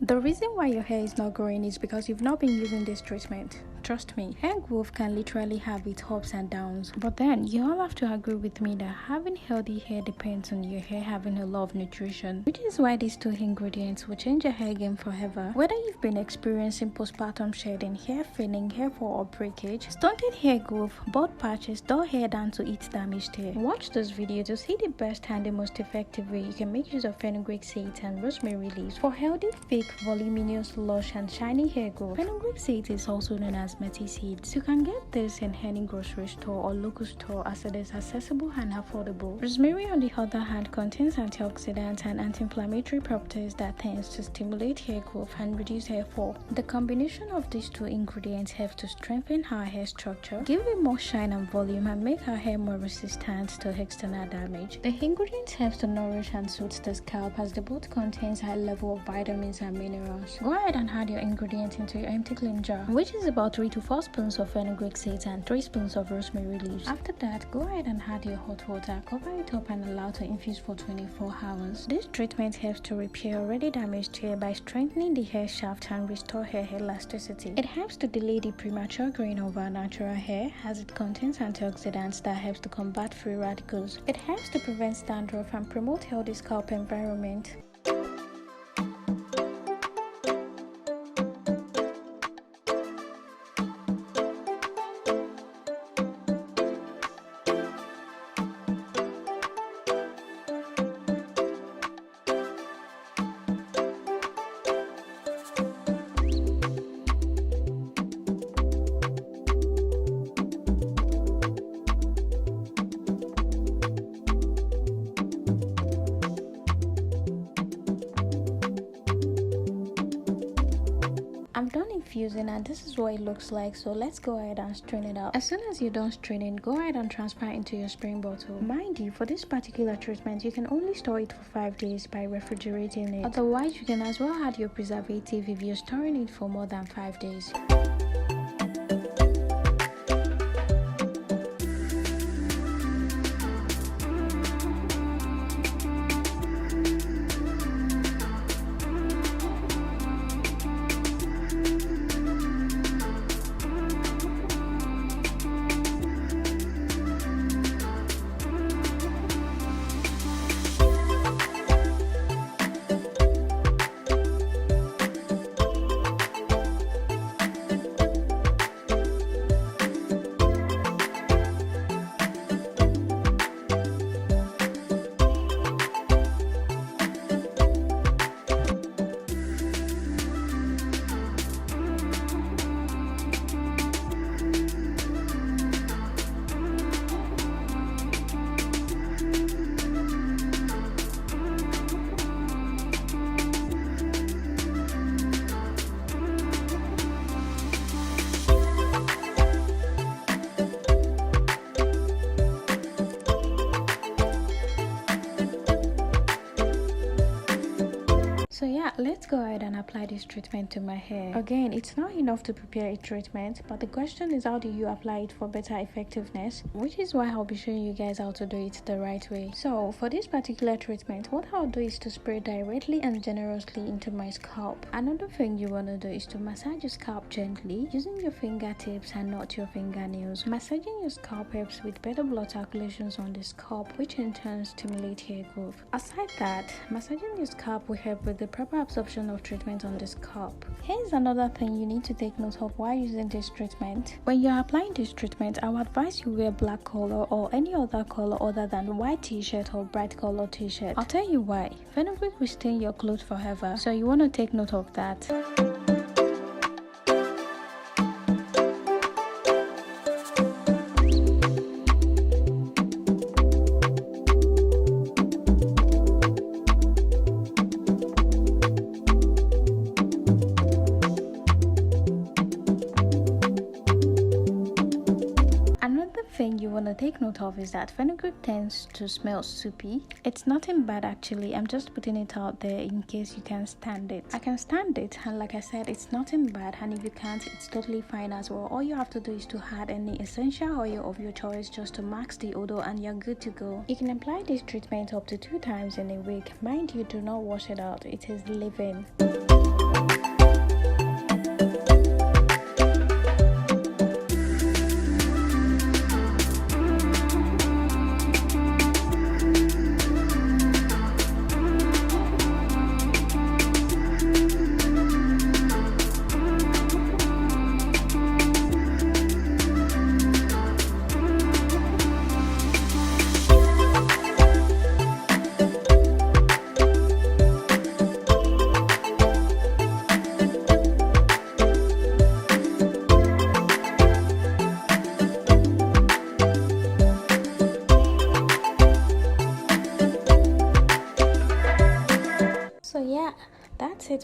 The reason why your hair is not growing is because you've not been using this treatment. Trust me, hair growth can literally have its ups and downs. But then, you all have to agree with me that having healthy hair depends on your hair having a lot of nutrition. Which is why these two ingredients will change your hair game forever. Whether you've been experiencing postpartum shedding, hair thinning, hair fall or breakage, stunted hair growth, bald patches, dull hair down to its damaged hair. Watch this video to see the best and the most effective way you can make use of fenugreek seeds and rosemary leaves for healthy, thick, voluminous, lush and shiny hair growth. Fenugreek seeds is also known as meaty seeds. You can get this in any grocery store or local store as it is accessible and affordable. Rosemary, on the other hand, contains antioxidants and anti-inflammatory properties that tends to stimulate hair growth and reduce hair fall. The combination of these two ingredients helps to strengthen our hair structure, give it more shine and volume, and make our hair more resistant to external damage. The ingredients help to nourish and soothe the scalp as the both contains high level of vitamins and minerals. Go ahead and add your ingredients into your empty clean jar, which is about 3 to 4 spoons of fenugreek seeds and 3 spoons of rosemary leaves. After that, go ahead and add your hot water, cover it up and allow to infuse for 24 hours. This treatment helps to repair already damaged hair by strengthening the hair shaft and restore hair elasticity. It helps to delay the premature growing of our natural hair as it contains antioxidants that helps to combat free radicals. It helps to prevent dandruff and promote healthy scalp environment. I'm done infusing and this is what it looks like, so let's go ahead and strain it out. As soon as you're done straining, go ahead and transfer it into your spraying bottle. Mind you, for this particular treatment, you can only store it for 5 days by refrigerating it. Otherwise, you can as well add your preservative if you're storing it for more than 5 days. So yeah, let's go ahead and apply this treatment to my hair. Again, it's not enough to prepare a treatment, but the question is how do you apply it for better effectiveness, which is why I'll be showing you guys how to do it the right way. So for this particular treatment, what I'll do is to spray directly and generously into my scalp. Another thing you want to do is to massage your scalp gently using your fingertips and not your fingernails. Massaging your scalp helps with better blood circulations on the scalp, which in turn stimulate hair growth. Aside that, massaging your scalp will help with the proper absorption of treatment on the scalp. Here's another thing you need to take note of while using this treatment. When you're applying this treatment, I would advise you wear black color or any other color other than white t-shirt or bright color t-shirt. I'll tell you why. Fenugreek will stain your clothes forever, so you want to take note of that. Thing you want to take note of is that fenugreek tends to smell soupy. It's nothing bad actually, I'm just putting it out there in case you can't stand it. I can stand it, and like I said, it's nothing bad, and if you can't, it's totally fine as well. All you have to do is to add any essential oil of your choice just to mask the odor and you're good to go. You can apply this treatment up to 2 times in a week. Mind you, do not wash it out, it is leave-in.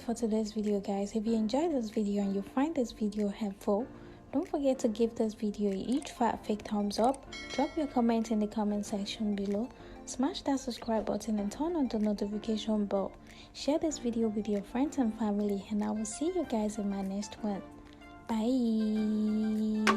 for today's video, guys. If you enjoyed this video and you find this video helpful, don't forget to give this video a huge fat fake thumbs up. Drop your comment in the comment section below. Smash that subscribe button and turn on the notification bell. Share this video with your friends and family, and I will see you guys in my next one. Bye.